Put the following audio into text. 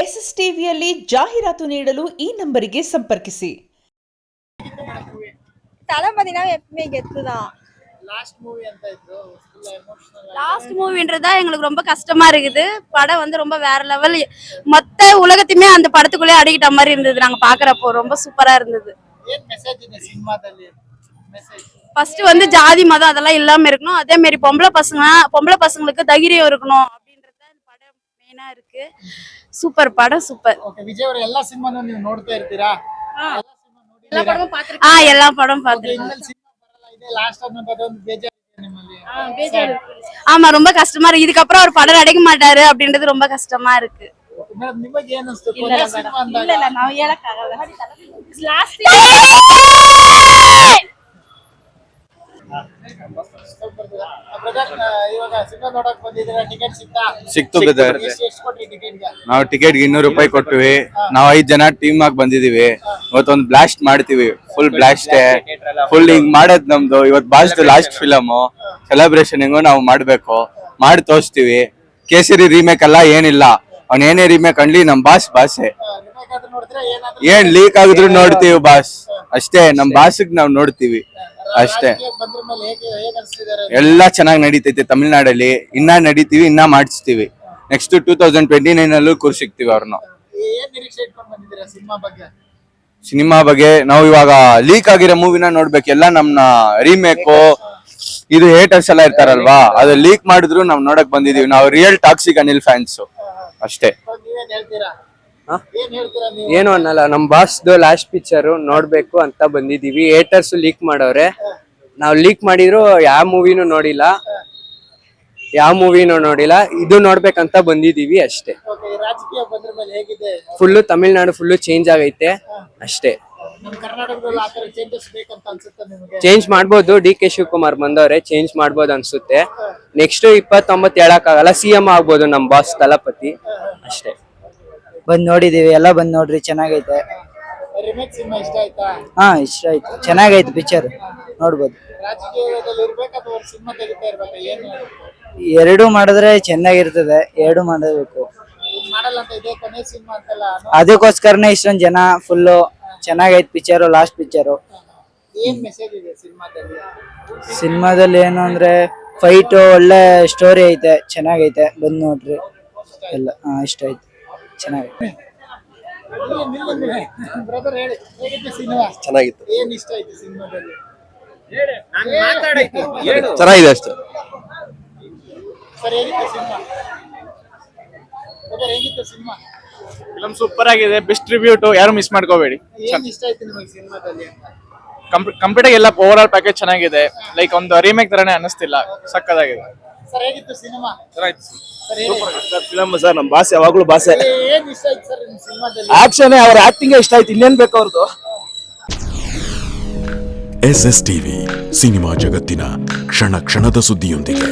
SSTVಯಲ್ಲಿ ಜಾಹೀರಾತು ನೀಡಲು ಈ ನಂಬರಿಗೆ ಸಂಪರ್ಕಿಸಿ. தளபதி எப்பவுமே கெத்துதான். லாஸ்ட் மூவின்றதா எங்களுக்கு ரொம்ப கஷ்டமா இருக்குது. படம் வந்து ரொம்ப வேற லெவல். மொத்த உலகத்தையுமே அந்த படத்துக்குள்ளே அடக்கிட்ட மாதிரி இருந்தது. நாங்க பாக்குறப்போ ரொம்ப சூப்பரா இருந்தது. ஃபர்ஸ்ட் வந்து ஜாதி மதம் அதெல்லாம் இல்லாம இருக்கணும். அதே மாதிரி பொம்பளை பசங்களுக்கு தைரியம் இருக்கணும் அப்படின்றது இந்த படம் மெயினா இருக்கு. சூப்பர் படம் சூப்பர். ವಿಜಯ್ ಅವರ ಎಲ್ಲಾ ಸಿನಿಮಾನು ನೀವು ನೋಡ್ತಾ ಇರ್ತೀರಾ? எல்லா படம் பாத்துருக்கேன். ஆமா ரொம்ப கஷ்டமா இருக்கு. இதுக்கப்புறம் ஒரு படம் நடிக்க மாட்டாரு அப்படின்றது ரொம்ப கஷ்டமா இருக்கு. ಸಿಕ್ತು ಬ್ರದರ್. ನಾವು ಟಿಕೆಟ್ಗೆ 200 ರೂಪಾಯಿ ಕೊಟ್ಟಿವಿ. ನಾವು 5 ಜನ ಟೀಮ್ ಆಗಿ ಬಂದಿದೀವಿ. ಇವತ್ತೊಂದು ಬ್ಲಾಸ್ಟ್ ಮಾಡ್ತೀವಿ. ಫುಲ್ ಬ್ಲಾಸ್ಟ್ ಫುಲ್ ಹಿಂಗ್ ಮಾಡೋದ್ ನಮ್ದು. ಇವತ್ತು ಬಾಸ್ ಲಾಸ್ಟ್ ಫಿಲಮ್ ಸೆಲೆಬ್ರೇಷನ್ ಹೆಂಗೋ ನಾವು ಮಾಡ್ಬೇಕು, ಮಾಡಿ ತೋರಿಸ್ತೀವಿ. ಕೇಸರಿ ರೀಮೇಕ್ ಅಲ್ಲ ಏನಿಲ್ಲ, ಅವ್ನ ಏನೇ ರೀಮೇಕ್ ಅನ್ಲಿ ನಮ್ ಬಾಸೆ. ಏನ್ ಲೀಕ್ ಆಗಿದ್ರು ನೋಡ್ತೀವಿ ಬಾಸ್ ಅಷ್ಟೇ. ನಮ್ ಬಾಸ್ಗ್ ನಾವ್ ನೋಡ್ತೀವಿ ಅಷ್ಟೇ. ಎಲ್ಲಾ ಚೆನ್ನಾಗಿ ನಡೀತೈತೆ ತಮಿಳ್ನಾಡಲ್ಲಿ. ಇನ್ನ ನಡೀತೀವಿ, ಇನ್ನ ಮಾಡಿಸ್ತೀವಿ. ನೆಕ್ಸ್ಟ್ 2029 ಅಲ್ಲೂ ಕೂರ್ಸಿಕ್ತಿವಿ ಅವ್ರನ್ನ. ಸಿನಿಮಾ ಬಗ್ಗೆ ನಾವು ಇವಾಗ ಲೀಕ್ ಆಗಿರೋ ಮೂವಿನ ನೋಡ್ಬೇಕು. ಎಲ್ಲ ನಮ್ನ ರೀಮೇಕು ಇದು ಹೇಟರ್ಸ್ ಎಲ್ಲ ಇರ್ತಾರಲ್ವಾ, ಅದು ಲೀಕ್ ಮಾಡಿದ್ರು ನಾವ್ ನೋಡಕ್ ಬಂದಿದೀವಿ. ನಾವು ರಿಯಲ್ ಟಾಕ್ಸಿಕ್ ಅನಿಲ್ ಫ್ಯಾನ್ಸ್ ಅಷ್ಟೇ. ಏನು ಅನ್ನಲ್ಲ, ನಮ್ ಬಾಸ್ದು ಲಾಸ್ಟ್ ಪಿಕ್ಚರ್ ನೋಡ್ಬೇಕು ಅಂತ ಬಂದಿದೀವಿ. ಹೇಟರ್ಸ್ ಲೀಕ್ ಮಾಡವ್ರೆ. ನಾವ್ ಲೀಕ್ ಮಾಡಿದ್ರು ಯಾವ ಮೂವಿನೂ ನೋಡಿಲ್ಲ. ಇದು ನೋಡ್ಬೇಕಂತ ಬಂದಿದೀವಿ ಅಷ್ಟೇ. ಫುಲ್ಲು ತಮಿಳ್ನಾಡು ಫುಲ್ಲು ಚೇಂಜ್ ಆಗೈತೆ ಅಷ್ಟೇ. ಚೇಂಜ್ ಮಾಡ್ಬೋದು. DK ಶಿವಕುಮಾರ್ ಬಂದವ್ರೆ, ಚೇಂಜ್ ಮಾಡ್ಬೋದು ಅನ್ಸುತ್ತೆ. ನೆಕ್ಸ್ಟ್ 29 ಹೇಳಕ್ಕಾಗಲ್ಲ. CM ಆಗ್ಬೋದು ನಮ್ ಬಾಸ್ ತಲಪತಿ ಅಷ್ಟೇ. ಬಂದ್ ನೋಡಿದೀವಿ, ಎಲ್ಲ ಬಂದ್ ನೋಡ್ರಿ, ಚೆನ್ನಾಗೈತೆ. ಹಾ ಇಷ್ಟ ಆಯ್ತು, ಚೆನ್ನಾಗೈತೆ ಪಿಕ್ಚರ್, ನೋಡ್ಬೋದು. ಎರಡು ಮಾಡಿದ್ರೆ ಚೆನ್ನಾಗಿರ್ತದೆ, ಎರಡು ಮಾಡಬೇಕು. ಅದಕ್ಕೋಸ್ಕರನೇ ಇಷ್ಟೊಂದ್ ಜನ ಫುಲ್ಲು ಚೆನ್ನಾಗೈತೆ ಪಿಕ್ಚರು. ಲಾಸ್ಟ್ ಪಿಕ್ಚರು ಸಿನಿಮಾದಲ್ಲಿ ಏನು ಅಂದ್ರೆ ಫೈಟ್ ಒಳ್ಳೆ ಸ್ಟೋರಿ ಐತೆ, ಚೆನ್ನಾಗೈತೆ, ಬಂದ್ ನೋಡ್ರಿ ಎಲ್ಲ. ಇಷ್ಟ ಆಯ್ತು, ಚೆನ್ನಾಗಿತ್ತು. ಚೆನ್ನಾಗಿತ್ತು, ಚೆನ್ನಾಗಿದೆ ಅಷ್ಟೇ. ಫಿಲಂ ಸೂಪರ್ ಆಗಿದೆ. ಬೆಸ್ಟ್ ರಿವ್ಯೂಟ್, ಯಾರು ಮಿಸ್ ಮಾಡ್ಕೋಬೇಡಿ. ಕಂಪ್ಲೀಟ್ ಆಗಿ ಎಲ್ಲ ಓವರ್ ಆಲ್ ಪ್ಯಾಕೇಜ್ ಚೆನ್ನಾಗಿದೆ. ಲೈಕ್ ಒಂದು ರೀಮೇಕ್ ತರಾನೇ ಅನಿಸ್ತಿಲ್ಲ, ಸಕ್ಕದಾಗಿದೆ. ಫಿಲಮ್ ಸರ್, ನಮ್ ಬಾಸ್ ಯಾವಾಗ್ಲೂ ಬಾಸೆ. ಆಕ್ಷನ್, ಅವ್ರ ಆಕ್ಟಿಂಗ್ ಇಷ್ಟ ಆಯ್ತು, ಇನ್ನೇನ್ ಬೇಕು ಅವ್ರದ್ದು. SSTV ಸಿನಿಮಾ ಜಗತ್ತಿನ ಕ್ಷಣ ಕ್ಷಣದ ಸುದ್ದಿಯೊಂದಿಗೆ.